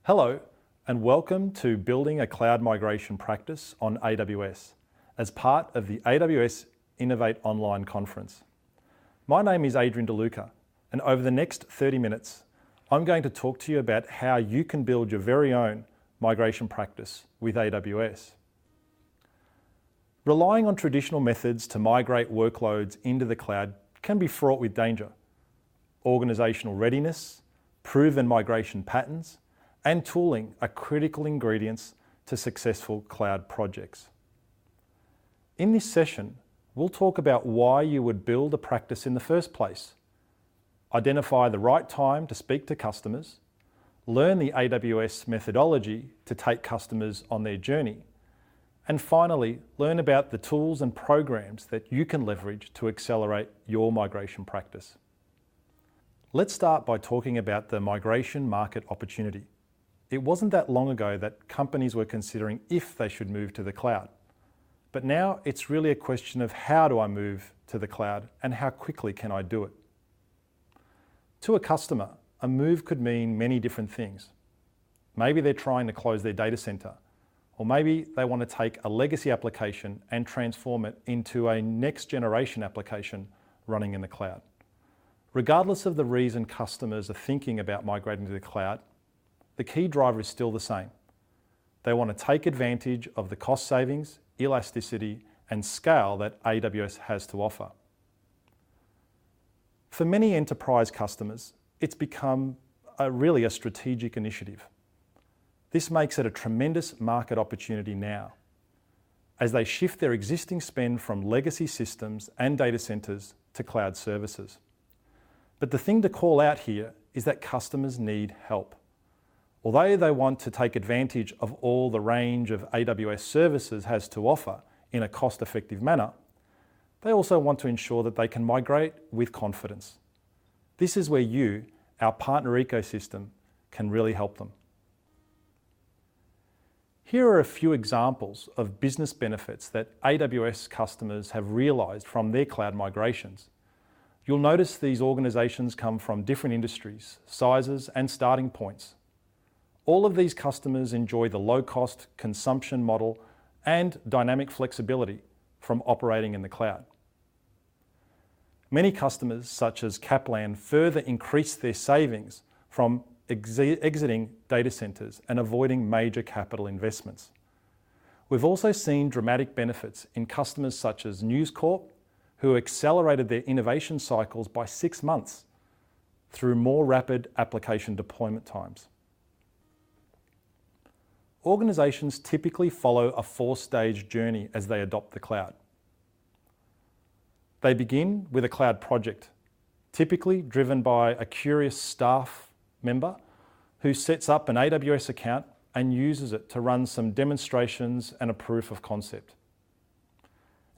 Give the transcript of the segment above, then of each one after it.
Hello, and welcome to Building a Cloud Migration Practice on AWS as part of the AWS Innovate Online Conference. My name is Adrian DeLuca, and over the next 30 minutes, I'm going to talk to you about how you can build your very own migration practice with AWS. Relying on traditional methods to migrate workloads into the cloud can be fraught with danger. Organizational readiness, proven migration patterns, and tooling are critical ingredients to successful cloud projects. In this session, we'll talk about why you would build a practice in the first place, identify the right time to speak to customers, learn the AWS methodology to take customers on their journey, and finally, learn about the tools and programs that you can leverage to accelerate your migration practice. Let's start by talking about the migration market opportunity. It wasn't that long ago that companies were considering if they should move to the cloud. But now it's really a question of how do I move to the cloud and how quickly can I do it? To a customer, a move could mean many different things. Maybe they're trying to close their data center, or maybe they want to take a legacy application and transform it into a next generation application running in the cloud. Regardless of the reason customers are thinking about migrating to the cloud, the key driver is still the same. They want to take advantage of the cost savings, elasticity, and scale that AWS has to offer. For many enterprise customers, it's become really a strategic initiative. This makes it a tremendous market opportunity now, as they shift their existing spend from legacy systems and data centers to cloud services. But the thing to call out here is that customers need help. Although they want to take advantage of all the range of AWS services has to offer in a cost-effective manner, they also want to ensure that they can migrate with confidence. This is where you, our partner ecosystem, can really help them. Here are a few examples of business benefits that AWS customers have realized from their cloud migrations. You'll notice these organizations come from different industries, sizes, and starting points. All of these customers enjoy the low-cost consumption model and dynamic flexibility from operating in the cloud. Many customers, such as Kaplan, further increase their savings from exiting data centers and avoiding major capital investments. We've also seen dramatic benefits in customers such as News Corp, who accelerated their innovation cycles by 6 months through more rapid application deployment times. Organizations typically follow a 4-stage journey as they adopt the cloud. They begin with a cloud project, typically driven by a curious staff member who sets up an AWS account and uses it to run some demonstrations and a proof of concept.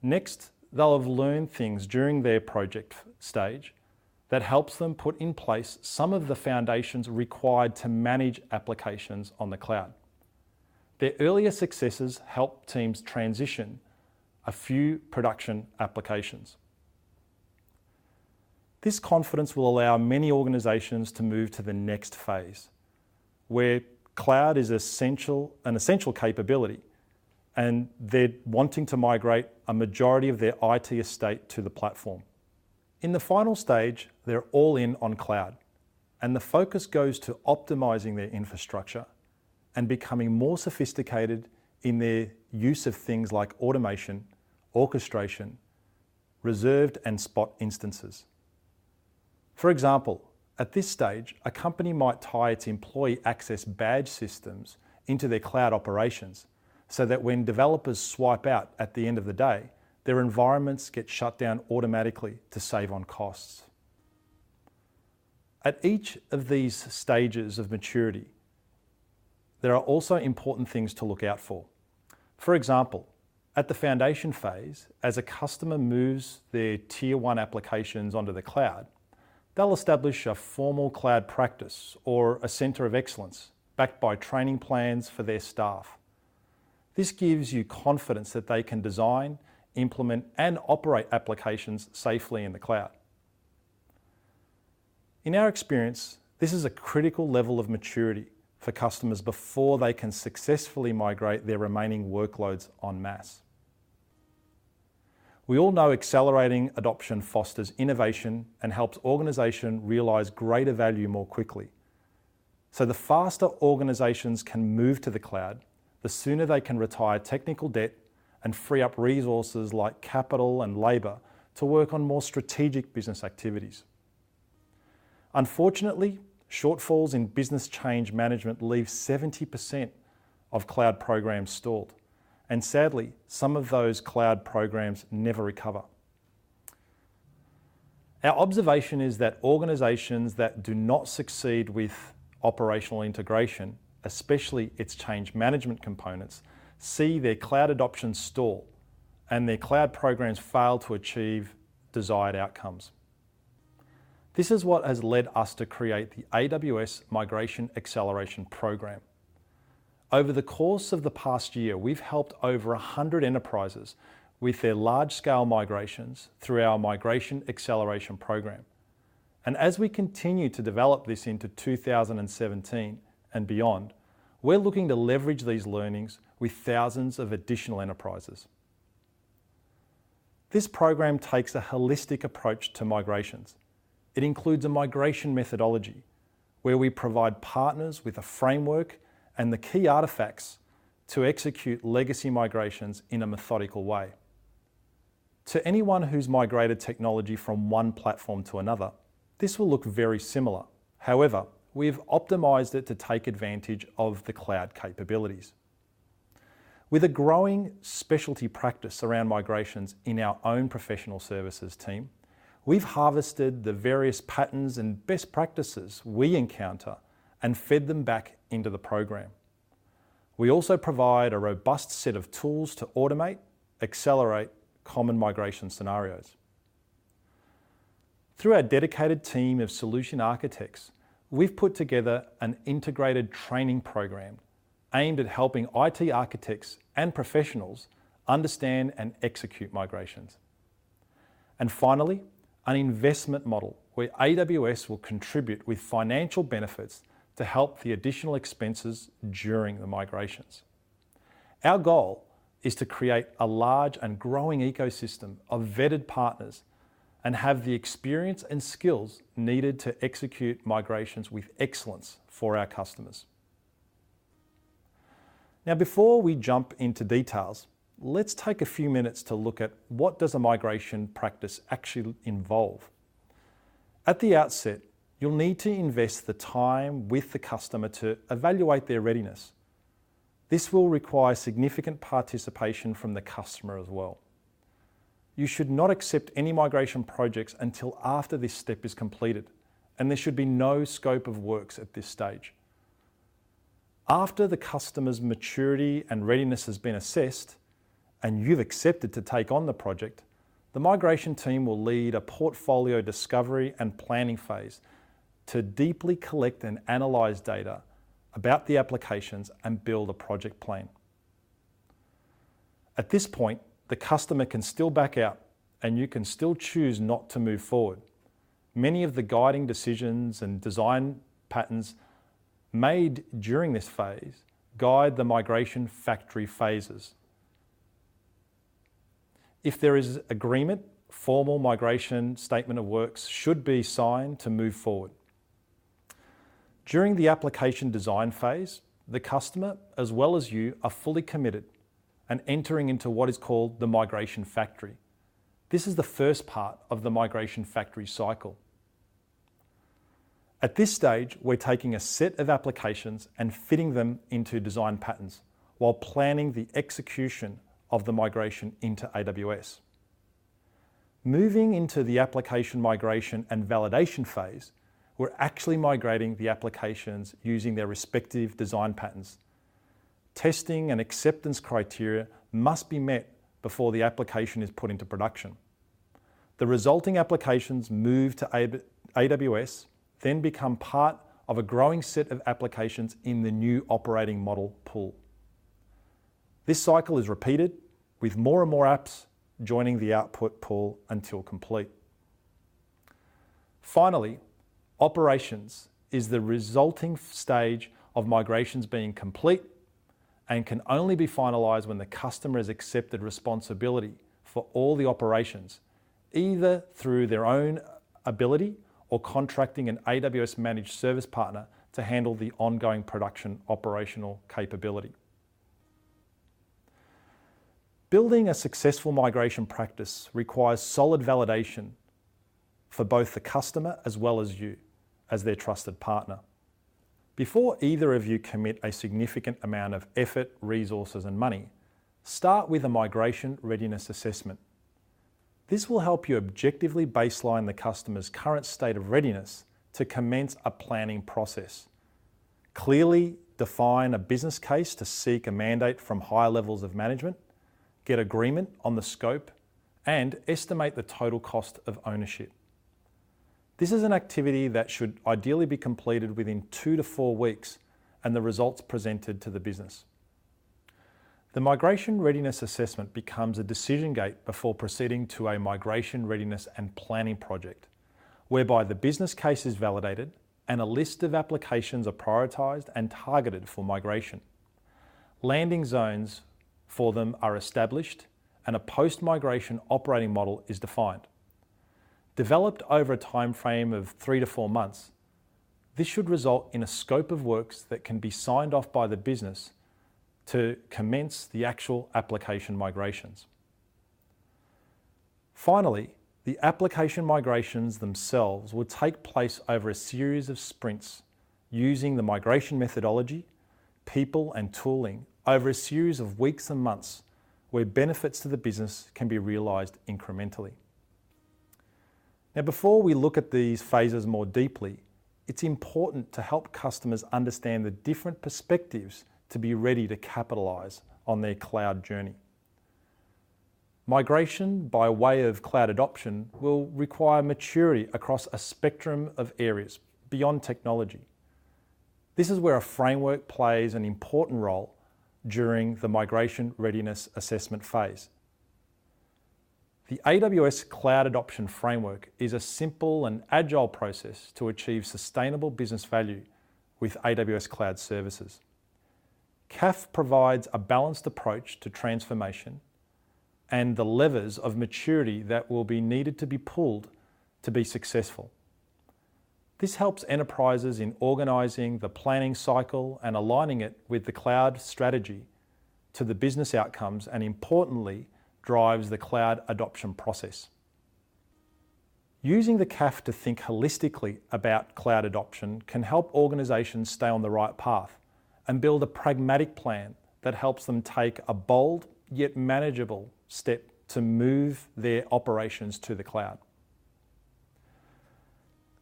Next, they'll have learned things during their project stage that helps them put in place some of the foundations required to manage applications on the cloud. Their earlier successes help teams transition a few production applications. This confidence will allow many organizations to move to the next phase, where cloud is an essential capability, and they're wanting to migrate a majority of their IT estate to the platform. In the final stage, they're all in on cloud, and the focus goes to optimizing their infrastructure and becoming more sophisticated in their use of things like automation, orchestration, reserved and spot instances. For example, at this stage, a company might tie its employee access badge systems into their cloud operations so that when developers swipe out at the end of the day, their environments get shut down automatically to save on costs. At each of these stages of maturity, there are also important things to look out for. For example, at the foundation phase, as a customer moves their Tier 1 applications onto the cloud, they'll establish a formal cloud practice or a center of excellence backed by training plans for their staff. This gives you confidence that they can design, implement, and operate applications safely in the cloud. In our experience, this is a critical level of maturity for customers before they can successfully migrate their remaining workloads en masse. We all know accelerating adoption fosters innovation and helps organisations realise greater value more quickly. So the faster organisations can move to the cloud, the sooner they can retire technical debt and free up resources like capital and labour to work on more strategic business activities. Unfortunately, shortfalls in business change management leave 70% of cloud programs stalled. And sadly, some of those cloud programs never recover. Our observation is that organisations that do not succeed with operational integration, especially its change management components, see their cloud adoption stall and their cloud programs fail to achieve desired outcomes. This is what has led us to create the AWS Migration Acceleration Program. Over the course of the past year, we've helped over 100 enterprises with their large-scale migrations through our Migration Acceleration Program. And as we continue to develop this into 2017 and beyond, we're looking to leverage these learnings with thousands of additional enterprises. This program takes a holistic approach to migrations. It includes a migration methodology where we provide partners with a framework and the key artifacts to execute legacy migrations in a methodical way. To anyone who's migrated technology from one platform to another, this will look very similar. However, we've optimized it to take advantage of the cloud capabilities. With a growing specialty practice around migrations in our own professional services team, we've harvested the various patterns and best practices we encounter and fed them back into the program. We also provide a robust set of tools to automate, accelerate common migration scenarios. Through our dedicated team of solution architects, we've put together an integrated training program aimed at helping IT architects and professionals understand and execute migrations. And finally, an investment model where AWS will contribute with financial benefits to help the additional expenses during the migrations. Our goal is to create a large and growing ecosystem of vetted partners and have the experience and skills needed to execute migrations with excellence for our customers. Now, before we jump into details, let's take a few minutes to look at what does a migration practice actually involve. At the outset, you'll need to invest the time with the customer to evaluate their readiness. This will require significant participation from the customer as well. You should not accept any migration projects until after this step is completed, and there should be no scope of works at this stage. After the customer's maturity and readiness has been assessed, and you've accepted to take on the project, the migration team will lead a portfolio discovery and planning phase to deeply collect and analyse data about the applications and build a project plan. At this point, the customer can still back out and you can still choose not to move forward. Many of the guiding decisions and design patterns made during this phase guide the migration factory phases. If there is agreement, formal migration statement of works should be signed to move forward. During the application design phase, the customer, as well as you, are fully committed and entering into what is called the migration factory. This is the first part of the migration factory cycle. At this stage, we're taking a set of applications and fitting them into design patterns while planning the execution of the migration into AWS. Moving into the application migration and validation phase, we're actually migrating the applications using their respective design patterns. Testing and acceptance criteria must be met before the application is put into production. The resulting applications move to AWS, then become part of a growing set of applications in the new operating model pool. This cycle is repeated with more and more apps joining the output pool until complete. Finally, operations is the resulting stage of migrations being complete and can only be finalised when the customer has accepted responsibility for all the operations, either through their own ability or contracting an AWS managed service partner to handle the ongoing production operational capability. Building a successful migration practice requires solid validation for both the customer as well as you as their trusted partner. Before either of you commit a significant amount of effort, resources and money, start with a migration readiness assessment. This will help you objectively baseline the customer's current state of readiness to commence a planning process. Clearly define a business case to seek a mandate from higher levels of management, get agreement on the scope, and estimate the total cost of ownership. This is an activity that should ideally be completed within 2 to 4 weeks and the results presented to the business. The migration readiness assessment becomes a decision gate before proceeding to a migration readiness and planning project, whereby the business case is validated and a list of applications are prioritised and targeted for migration. Landing zones for them are established and a post-migration operating model is defined. Developed over a time frame of 3 to 4 months, this should result in a scope of works that can be signed off by the business to commence the actual application migrations. Finally, the application migrations themselves will take place over a series of sprints using the migration methodology, people and tooling over a series of weeks and months where benefits to the business can be realised incrementally. Now, before we look at these phases more deeply, it's important to help customers understand the different perspectives to be ready to capitalise on their cloud journey. Migration by way of cloud adoption will require maturity across a spectrum of areas beyond technology. This is where a framework plays an important role during the migration readiness assessment phase. The AWS Cloud Adoption Framework is a simple and agile process to achieve sustainable business value with AWS Cloud Services. CAF provides a balanced approach to transformation and the levers of maturity that will be needed to be pulled to be successful. This helps enterprises in organising the planning cycle and aligning it with the cloud strategy to the business outcomes, and importantly, drives the cloud adoption process. Using the CAF to think holistically about cloud adoption can help organisations stay on the right path and build a pragmatic plan that helps them take a bold yet manageable step to move their operations to the cloud.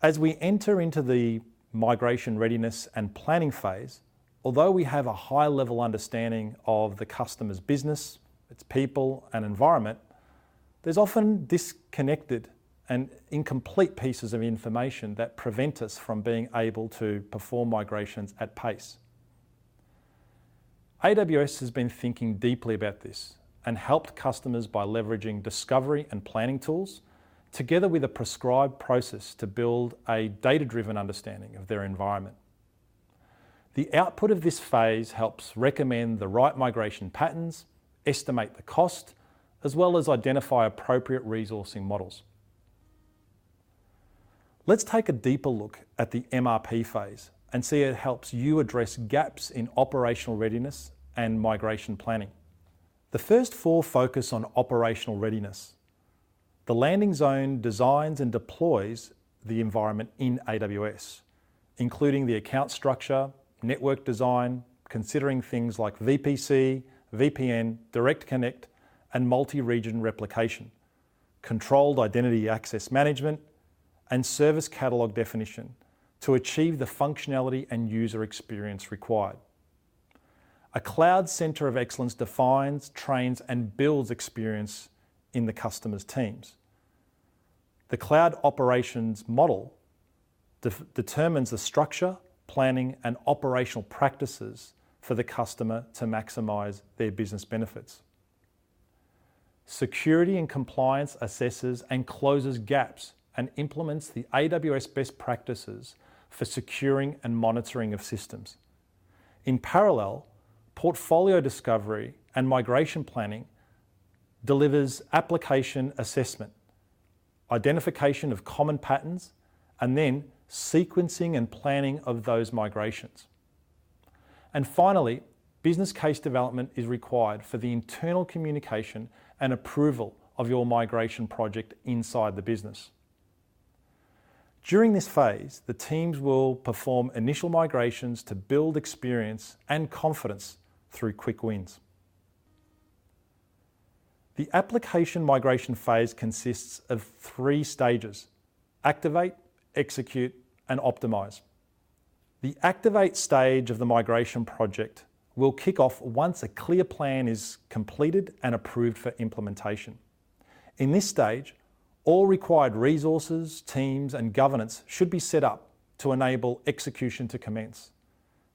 As we enter into the migration readiness and planning phase, although we have a high level understanding of the customer's business, its people and environment, there's often disconnected and incomplete pieces of information that prevent us from being able to perform migrations at pace. AWS has been thinking deeply about this and helped customers by leveraging discovery and planning tools, together with a prescribed process to build a data-driven understanding of their environment. The output of this phase helps recommend the right migration patterns, estimate the cost, as well as identify appropriate resourcing models. Let's take a deeper look at the MRP phase and see it helps you address gaps in operational readiness and migration planning. The first 4 focus on operational readiness. The landing zone designs and deploys the environment in AWS, including the account structure, network design, considering things like VPC, VPN, Direct Connect, and multi-region replication, controlled identity access management, and service catalog definition to achieve the functionality and user experience required. A cloud centre of excellence defines, trains, and builds experience in the customer's teams. The cloud operations model determines the structure, planning, and operational practices for the customer to maximise their business benefits. Security and compliance assesses and closes gaps and implements the AWS best practices for securing and monitoring of systems. In parallel, portfolio discovery and migration planning delivers application assessment, identification of common patterns, and then sequencing and planning of those migrations. And finally, business case development is required for the internal communication and approval of your migration project inside the business. During this phase, the teams will perform initial migrations to build experience and confidence through quick wins. The application migration phase consists of 3 stages: activate, execute, and optimize. The activate stage of the migration project will kick off once a clear plan is completed and approved for implementation. In this stage, all required resources, teams, and governance should be set up to enable execution to commence.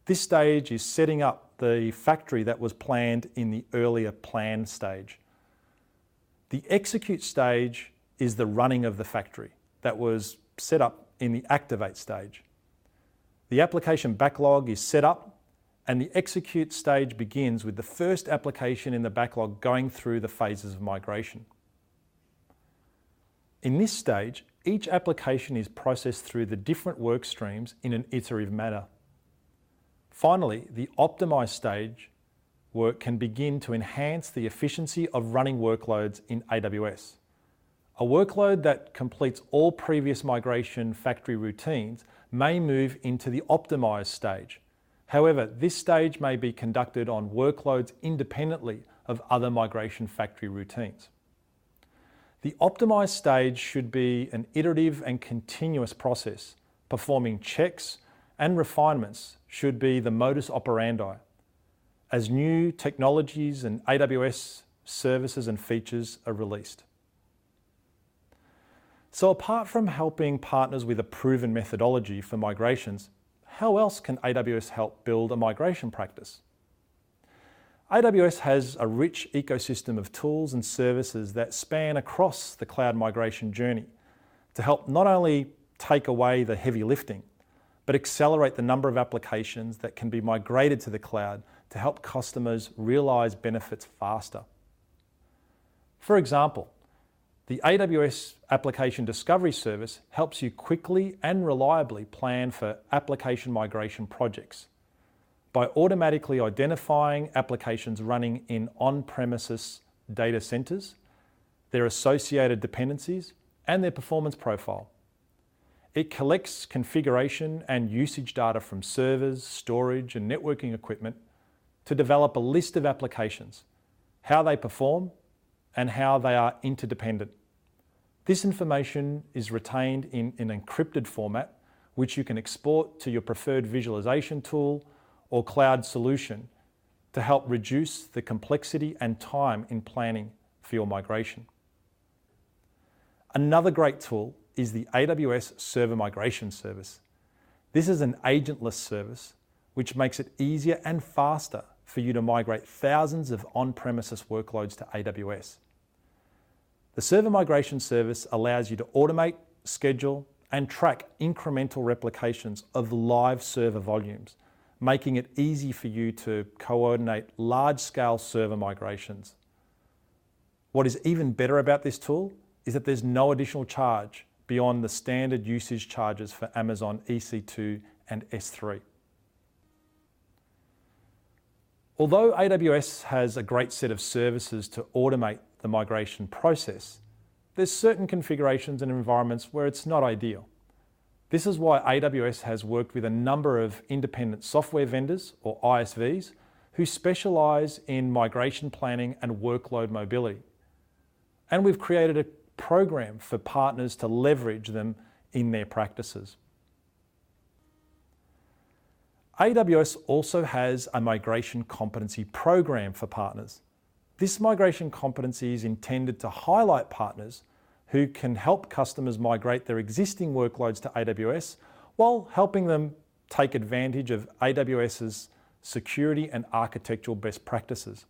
This stage is setting up the factory that was planned in the earlier plan stage. The execute stage is the running of the factory that was set up in the activate stage. The application backlog is set up, and the execute stage begins with the first application in the backlog going through the phases of migration. In this stage, each application is processed through the different work streams in an iterative manner. Finally, the optimize stage work can begin to enhance the efficiency of running workloads in AWS. A workload that completes all previous migration factory routines may move into the optimize stage. However, this stage may be conducted on workloads independently of other migration factory routines. The optimized stage should be an iterative and continuous process. Performing checks and refinements should be the modus operandi as new technologies and AWS services and features are released. So apart from helping partners with a proven methodology for migrations, how else can AWS help build a migration practice? AWS has a rich ecosystem of tools and services that span across the cloud migration journey to help not only take away the heavy lifting, but accelerate the number of applications that can be migrated to the cloud to help customers realize benefits faster. For example, the AWS Application Discovery Service helps you quickly and reliably plan for application migration projects by automatically identifying applications running in on-premises data centers, their associated dependencies, and their performance profile. It collects configuration and usage data from servers, storage, and networking equipment to develop a list of applications, how they perform, and how they are interdependent. This information is retained in an encrypted format, which you can export to your preferred visualization tool or cloud solution to help reduce the complexity and time in planning for your migration. Another great tool is the AWS Server Migration Service. This is an agentless service which makes it easier and faster for you to migrate thousands of on-premises workloads to AWS. The Server Migration Service allows you to automate, schedule, and track incremental replications of live server volumes, making it easy for you to coordinate large-scale server migrations. What is even better about this tool is that there's no additional charge beyond the standard usage charges for Amazon EC2 and S3. Although AWS has a great set of services to automate the migration process, there's certain configurations and environments where it's not ideal. This is why AWS has worked with a number of independent software vendors, or ISVs, who specialize in migration planning and workload mobility. And we've created a program for partners to leverage them in their practices. AWS also has a migration competency program for partners. This migration competency is intended to highlight partners who can help customers migrate their existing workloads to AWS while helping them take advantage of AWS's security and architectural best practices.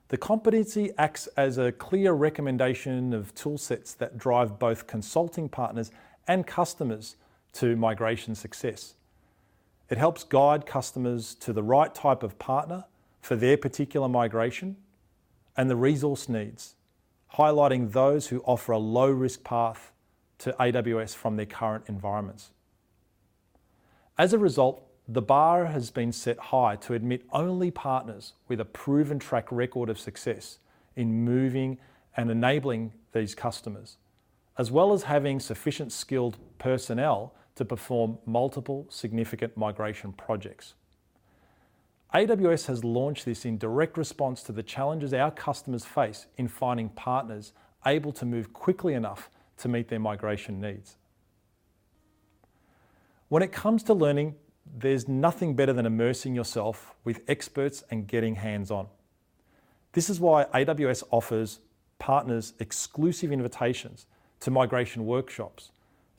The competency acts as a clear recommendation of toolsets that drive both consulting partners and customers to migration success. It helps guide customers to the right type of partner for their particular migration and the resource needs, highlighting those who offer a low-risk path to AWS from their current environments. As a result, the bar has been set high to admit only partners with a proven track record of success in moving and enabling these customers, as well as having sufficient skilled personnel to perform multiple significant migration projects. AWS has launched this in direct response to the challenges our customers face in finding partners able to move quickly enough to meet their migration needs. When it comes to learning, there's nothing better than immersing yourself with experts and getting hands-on. This is why AWS offers partners exclusive invitations to migration workshops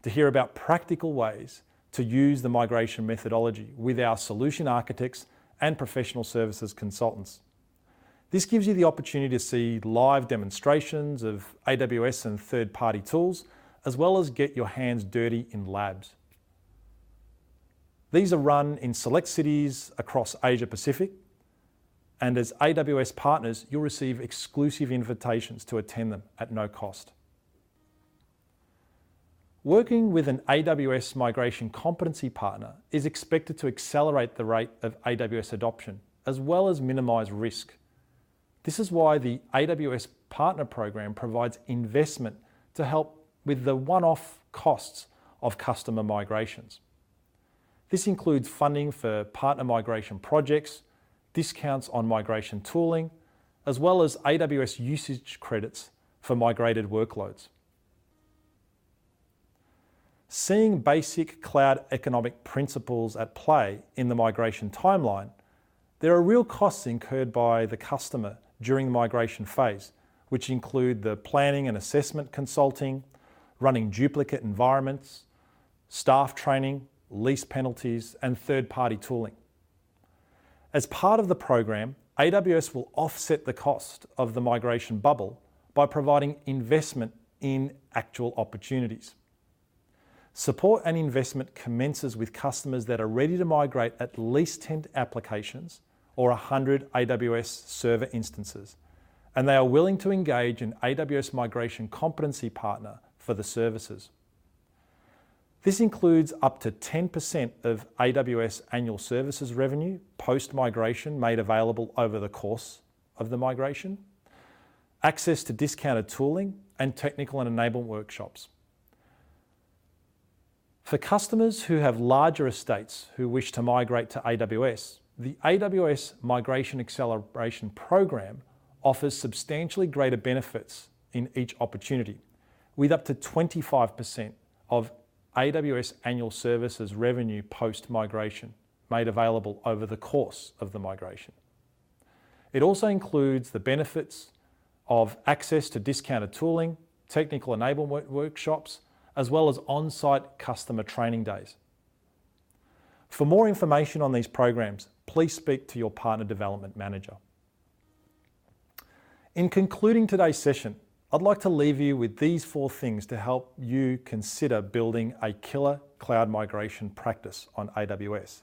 to hear about practical ways to use the migration methodology with our solution architects and professional services consultants. This gives you the opportunity to see live demonstrations of AWS and third-party tools, as well as get your hands dirty in labs. These are run in select cities across Asia Pacific, and as AWS partners, you'll receive exclusive invitations to attend them at no cost. Working with an AWS migration competency partner is expected to accelerate the rate of AWS adoption, as well as minimize risk. This is why the AWS Partner Program provides investment to help with the one-off costs of customer migrations. This includes funding for partner migration projects, discounts on migration tooling, as well as AWS usage credits for migrated workloads. Seeing basic cloud economic principles at play in the migration timeline, there are real costs incurred by the customer during the migration phase, which include the planning and assessment consulting, running duplicate environments, staff training, lease penalties, and third-party tooling. As part of the program, AWS will offset the cost of the migration bubble by providing investment in actual opportunities. Support and investment commences with customers that are ready to migrate at least 10 applications or 100 AWS server instances, and they are willing to engage an AWS migration competency partner for the services. This includes up to 10% of AWS annual services revenue post-migration made available over the course of the migration, access to discounted tooling, and technical and enablement workshops. For customers who have larger estates who wish to migrate to AWS, the AWS Migration Acceleration Program offers substantially greater benefits in each opportunity, with up to 25% of AWS annual services revenue post-migration made available over the course of the migration. It also includes the benefits of access to discounted tooling, technical enablement workshops, as well as on-site customer training days. For more information on these programs, please speak to your partner development manager. In concluding today's session, I'd like to leave you with these 4 things to help you consider building a killer cloud migration practice on AWS.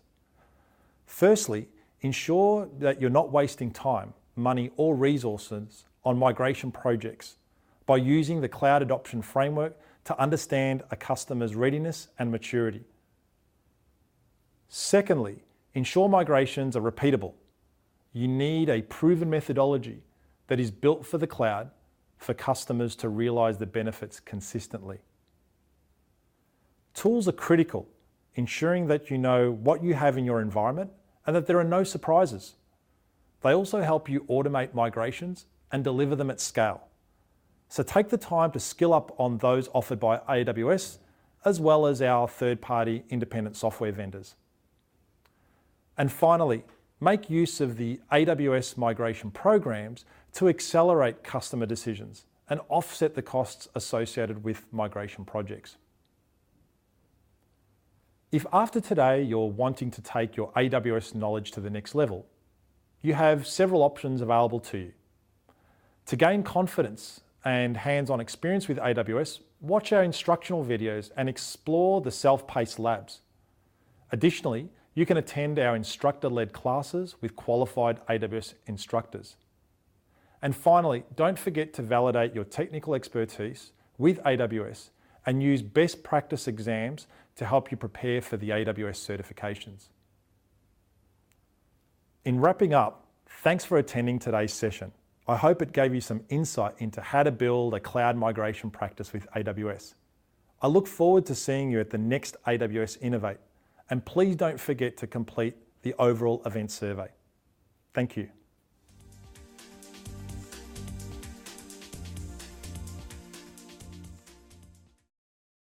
Firstly, ensure that you're not wasting time, money, or resources on migration projects by using the Cloud Adoption Framework to understand a customer's readiness and maturity. Secondly, ensure migrations are repeatable. You need a proven methodology that is built for the cloud for customers to realize the benefits consistently. Tools are critical, ensuring that you know what you have in your environment and that there are no surprises. They also help you automate migrations and deliver them at scale. So take the time to skill up on those offered by AWS, as well as our third-party independent software vendors. And finally, make use of the AWS migration programs to accelerate customer decisions and offset the costs associated with migration projects. If after today you're wanting to take your AWS knowledge to the next level, you have several options available to you. To gain confidence and hands-on experience with AWS, watch our instructional videos and explore the self-paced labs. Additionally, You can attend our instructor-led classes with qualified AWS instructors. And finally, don't forget to validate your technical expertise with AWS and use best practice exams to help you prepare for the AWS certifications. In wrapping up, thanks for attending today's session. I hope it gave you some insight into how to build a cloud migration practice with AWS. I look forward to seeing you at the next AWS Innovate, and please don't forget to complete the overall event survey. Thank you.